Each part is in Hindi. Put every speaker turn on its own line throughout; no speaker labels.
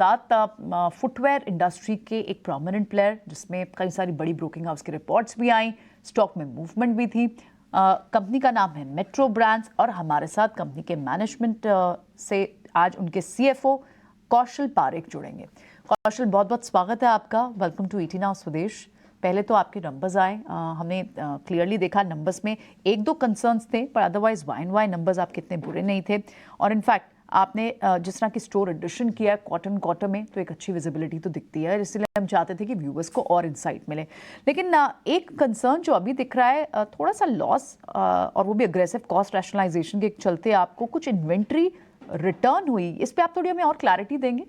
साथ फुटवेयर इंडस्ट्री के एक प्रोमिनेंट प्लेयर, जिसमें कई सारी बड़ी ब्रोकिंग हाउस की रिपोर्ट्स भी आई, स्टॉक में मूवमेंट भी थी। कंपनी का नाम है मेट्रो ब्रांड्स और हमारे साथ कंपनी के मैनेजमेंट से आज उनके सीएफओ कौशल पारेख जुड़ेंगे। कौशल, बहुत बहुत स्वागत है आपका। वेलकम टू ईटी नाउ स्वदेश। पहले तो आपके नंबर्स आए, हमने क्लियरली देखा नंबर्स में एक दो कंसर्न्स थे, पर अदरवाइज वाई नंबर्स आपके इतने बुरे नहीं थे। और इनफैक्ट आपने जिस तरह की स्टोर एडिशन किया है क्वार्टर में, तो एक अच्छी विजिबिलिटी तो दिखती है, इसलिए हम चाहते थे कि व्यूवर्स को और इंसाइट मिले। लेकिन एक कंसर्न जो अभी दिख रहा है, थोड़ा सा लॉस और वो भी अग्रेसिव कॉस्ट रैशनलाइजेशन के चलते आपको कुछ इन्वेंट्री रिटर्न हुई, इस पर आप थोड़ी हमें और क्लैरिटी देंगे?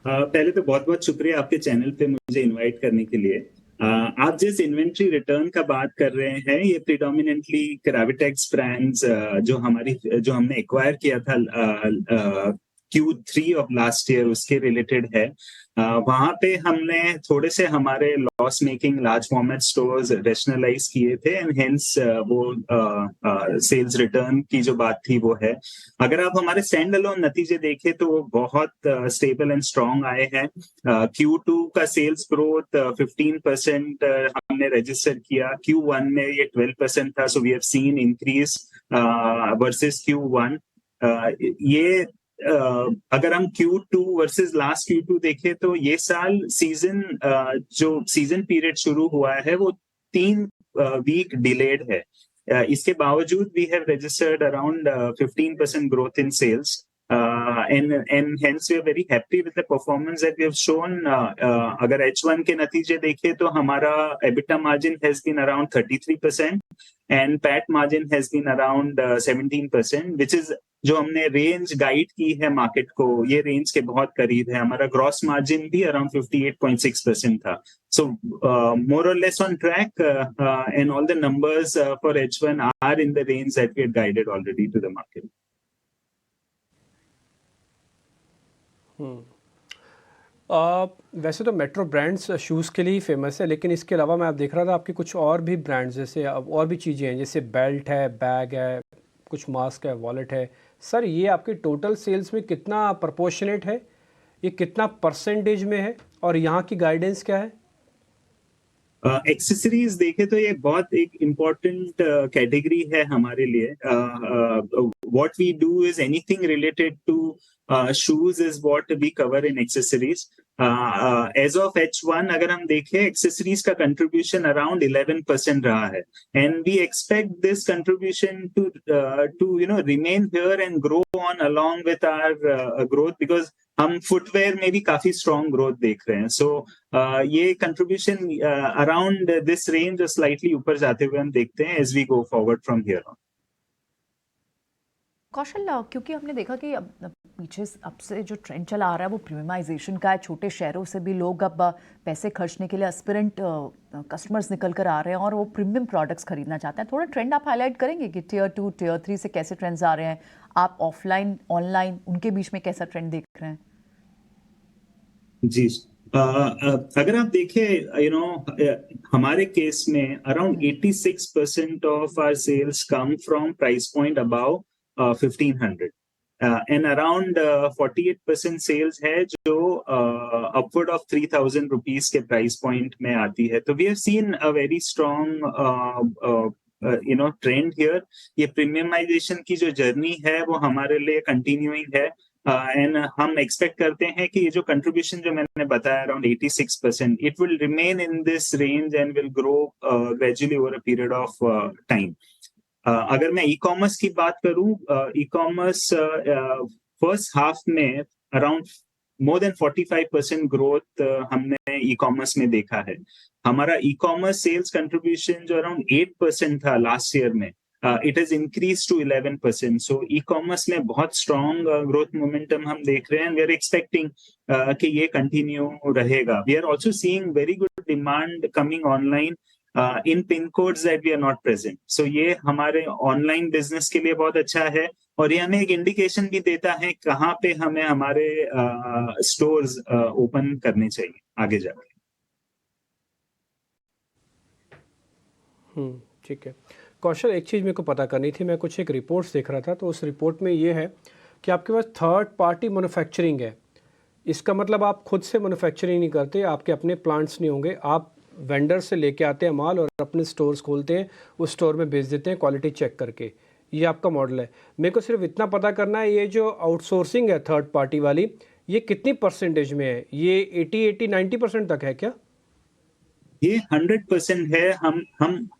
पहले तो बहुत बहुत शुक्रिया आपके चैनल पे मुझे इनवाइट करने के लिए। आप जिस इन्वेंट्री रिटर्न का बात कर रहे हैं, ये प्रिडोमिनेंटली क्राविटेक्स ब्रांड्स जो हमने एक्वायर किया था Q3 ऑफ लास्ट ईयर, उसके रिलेटेड है। वहां पे हमने थोड़े से हमारे loss making large format stores rationalise किए थे एंड हेंस वो सेल्स रिटर्न की जो बात थी वो है। अगर आप हमारे स्टैंड अलोन नतीजे देखें तो वो बहुत स्टेबल एंड स्ट्रांग आए हैं। Q2 का सेल्स ग्रोथ 15% हमने रजिस्टर किया। Q1 में ये 12% था, so we have seen increase versus Q1। ये अगर हम Q2 वर्सेस लास्ट Q2 देखें तो ये साल जो सीजन पीरियड शुरू हुआ है वो 3 वीक डिलेड है। इसके बावजूद we have registered around 15% growth in sales and hence we are very happy with the performance that we have shown. अगर H1 के नतीजे देखें तो हमारा EBITDA margin has been around 33% and PAT margin has been around 17%, which is जो हमने रेंज गाइड की है मार्केट को, ये रेंज के बहुत करीब है। हमारा ग्रॉस मार्जिन भी अराउंड 58.6% था। So more or less on track, and all the numbers for H1 are in the range that we had guided already to the market.
वैसे तो मेट्रो ब्रांड्स शूज़ के लिए ही फेमस है, लेकिन इसके अलावा मैं आप देख रहा था आपके कुछ और भी ब्रांड्स, जैसे अब और भी चीज़ें हैं, जैसे बेल्ट है, बैग है, कुछ मास्क है, वॉलेट है। सर, ये आपके टोटल सेल्स में कितना प्रोपोर्शनेट है, ये कितना परसेंटेज में है, और यहाँ की गाइडेंस क्या है?
एक्सेसरीज देखे तो ये बहुत एक इम्पोर्टेंट कैटेगरी है हमारे लिए। What we do is anything related to shoes is what we cover in accessories. As of H1 अगर हम देखें, एक्सेसरीज का कंट्रीब्यूशन अराउंड 11% रहा है and we expect this contribution to remain here and grow on along with our growth, because हम फुटवेयर में भी काफी स्ट्रॉन्ग ग्रोथ देख रहे हैं। सो ये कंट्रीब्यूशन अराउंड दिस रेंज और स्लाइटली ऊपर जाते हुए हम देखते हैं as we go forward from here on.
Kaushal, क्योंकि हमने देखा कि अब पीछे अब से जो ट्रेंड चला आ रहा है वो प्रीमियमाइजेशन का है, छोटे शहरों से भी लोग अब पैसे खर्चने के लिए एस्पिरेंट कस्टमर्स निकल कर आ रहे हैं और वो प्रीमियम प्रोडक्ट्स खरीदना चाहते हैं। थोड़ा ट्रेंड आप हाईलाइट करेंगे कि Tier 2, Tier 3 से कैसे ट्रेंड्स आ रहे हैं, आप ऑफलाइन ऑनलाइन उनके बीच में कैसा ट्रेंड देख रहे हैं?
जी, अगर आप देखें, हमारे केस में around 86% of our sales come from price point above 1500 and around 48% sales है जो अपवर्ड ऑफ 3000 रुपीज के प्राइस पॉइंट में आती है। तो we have seen a very strong trend here. ये प्रीमियमाइजेशन की जो जर्नी है वो हमारे लिए कंटिन्यूइंग है एंड हम एक्सपेक्ट करते हैं कि ये जो कंट्रीब्यूशन जो मैंने बताया around 86%, it will remain in this range and will grow gradually over a period of time. अगर मैं ई कॉमर्स की बात करूं, ई कॉमर्स फर्स्ट हाफ में अराउंड मोर देन 45% ग्रोथ हमने ई कॉमर्स में देखा है। हमारा ई कॉमर्स सेल्स कंट्रीब्यूशन जो अराउंड 8% था लास्ट ईयर में, it has increased to 11%. So e-commerce में बहुत strong growth momentum हम देख रहे हैं and we are expecting कि ये continue रहेगा. We are also seeing very good demand coming online in pin codes that we are not present. So ये हमारे online business के लिए बहुत अच्छा है और ये हमें एक indication भी देता है कहाँ पे हमें हमारे stores open करने चाहिए आगे जाके।
ठीक है कौशल, एक चीज़ मेरे को पता करनी थी। मैं एक रिपोर्ट्स देख रहा था, तो उस रिपोर्ट में ये है कि आपके पास थर्ड पार्टी मैन्युफैक्चरिंग है इसका मतलब आप खुद से मैन्युफैक्चरिंग नहीं करते, आपके अपने प्लांट्स नहीं होंगे, आप वेंडर से लेके आते हैं माल और अपने स्टोर्स खोलते हैं, उस स्टोर में बेच देते हैं क्वालिटी चेक करके। ये आपका मॉडल है। मेरे को सिर्फ इतना पता करना है, ये जो आउटसोर्सिंग है थर्ड पार्टी वाली, ये कितनी परसेंटेज में है? ये 80-90% तक है क्या?
ये 100% है। हम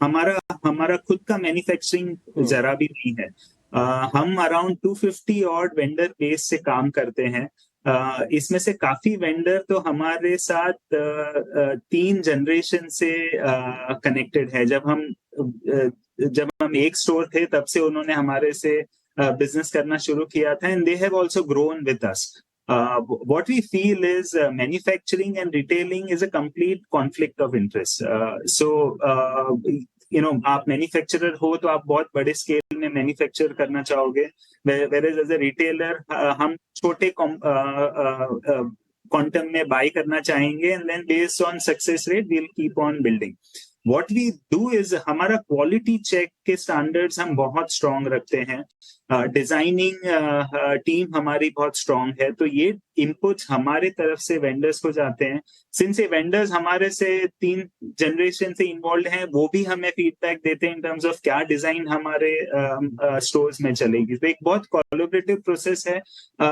हमारा खुद का मैन्युफैक्चरिंग जरा भी नहीं है। हम अराउंड 250 और वेंडर बेस से काम करते हैं। इसमें से काफी वेंडर तो हमारे साथ 3 जनरेशन से कनेक्टेड है। जब हम एक स्टोर थे तब से उन्होंने हमारे से बिजनेस करना शुरू किया था, and they have also grown with us. What we feel is manufacturing and retailing is a complete conflict of interest. आप मैन्युफैक्चरर हो तो आप बहुत बड़े स्केल में मैन्युफैक्चर करना चाहोगे, whereas as a retailer हम छोटे क्वांटम में बाय करना चाहेंगे, and then based on success rate we will keep on building. What we do is हमारा क्वालिटी चेक के स्टैंडर्ड्स हम बहुत स्ट्रांग रखते हैं. डिजाइनिंग टीम हमारी बहुत स्ट्रांग है, तो ये इनपुट्स हमारे तरफ से वेंडर्स को जाते हैं. सिंस ये वेंडर्स हमारे से 3 जनरेशन से इन्वॉल्व हैं, वो भी हमें फीडबैक देते हैं इन टर्म्स ऑफ क्या डिजाइन हमारे स्टोर्स में चलेगी. तो एक बहुत कोलैबोरेटिव प्रोसेस है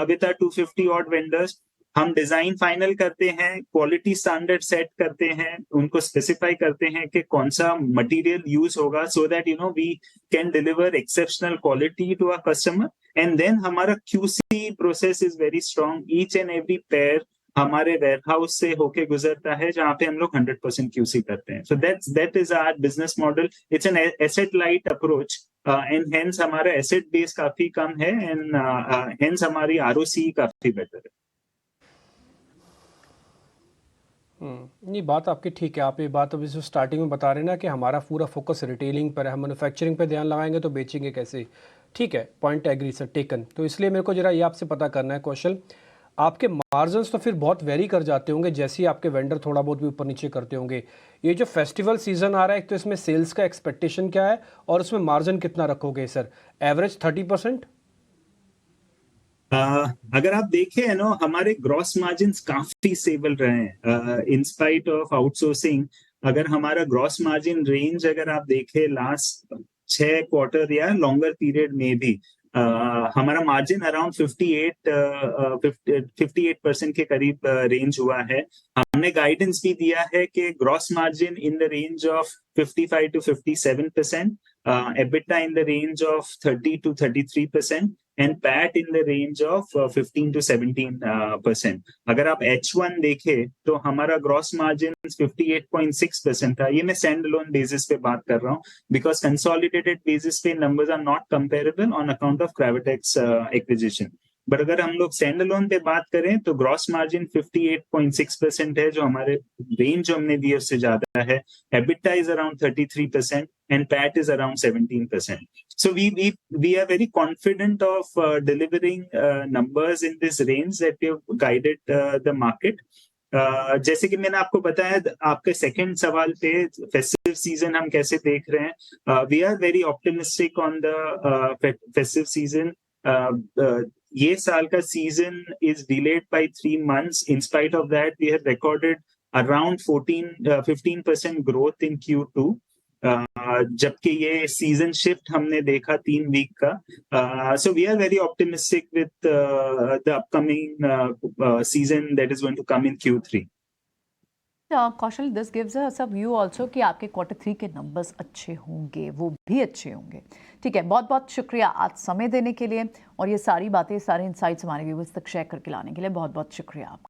विद आवर 250 ऑड वेंडर्स. हम डिजाइन फाइनल करते हैं, क्वालिटी स्टैंडर्ड सेट करते हैं, उनको स्पेसिफाई करते हैं कि कौन सा मटेरियल यूज होगा, so that we can deliver exceptional quality to our customer. And then हमारा QC process is very strong. Each and every pair हमारे वेयरहाउस से होके गुजरता है, जहाँ पे हम लोग 100% क्यूसी करते हैं. So that is our business model. It's an asset light approach, and hence हमारा एसेट बेस काफी कम है, एंड हेंस हमारी आरओसी काफी बेटर है.
नहीं, बात आपकी ठीक है। आप ये बात अभी जो स्टार्टिंग में बता रहे हैं ना कि हमारा पूरा फोकस रिटेलिंग पर है, हम मैन्युफैक्चरिंग पे ध्यान लगाएंगे तो बेचेंगे कैसे। ठीक है, पॉइंट एग्री सर, टेकन। तो इसलिए मेरे को जरा ये आपसे पता करना है कौशल, आपके मार्जिन्स तो फिर बहुत वेरी कर जाते होंगे जैसे ही आपके वेंडर थोड़ा बहुत भी ऊपर नीचे करते होंगे। ये जो फेस्टिवल सीजन आ रहा है, एक तो इसमें सेल्स का एक्सपेक्टेशन क्या है और उसमें मार्जिन कितना रखोगे सर? एवरेज 30%?
अगर आप देखें हमारे ग्रॉस मार्जिन काफी स्टेबल रहे हैं इन स्पाइट ऑफ आउटसोर्सिंग. अगर हमारा ग्रॉस मार्जिन रेंज अगर आप देखें लास्ट 6 क्वार्टर या लॉन्गर पीरियड में भी हमारा मार्जिन अराउंड 58% के करीब रेंज हुआ है. हमने गाइडेंस भी दिया है कि gross margin in the range of 55 to 57%, EBITDA in the range of 30 to 33%, and PAT in the range of 15 to 17%. अगर आप H1 देखें तो हमारा ग्रॉस मार्जिन 58.6% था. ये मैं स्टैंड अलोन बेसिस पे बात कर रहा हूँ, बिकॉज कंसोलिडेटेड बेसिस पे numbers are not comparable on account of Kravitex acquisition. But अगर हम लोग स्टैंड अलोन पे बात करें तो ग्रॉस मार्जिन 58.6% है, जो हमारे रेंज जो हमने दिए उससे ज्यादा है. EBITDA is around 33% and PAT is around 17%. So we are very confident of delivering numbers in this range that we have guided the market. जैसे कि मैंने आपको बताया, आपके सेकंड सवाल पे फेस्टिव सीजन हम कैसे देख रहे हैं, we are very optimistic on the festive season. ये साल का season is delayed by 3 months. In spite of that, we have recorded around 15% growth in Q2. जबकि ये सीजन शिफ्ट हमने देखा 3 वीक का. So we are very optimistic with the upcoming season that is going to come in Q3.
Kaushal, this gives us a view also कि आपके Q3 के नंबर्स अच्छे होंगे, वो भी अच्छे होंगे. ठीक है, बहुत बहुत शुक्रिया आज समय देने के लिए और ये सारी बातें, सारे इंसाइट्स हमारे व्यूअर्स तक शेयर करके लाने के लिए बहुत बहुत शुक्रिया आपका.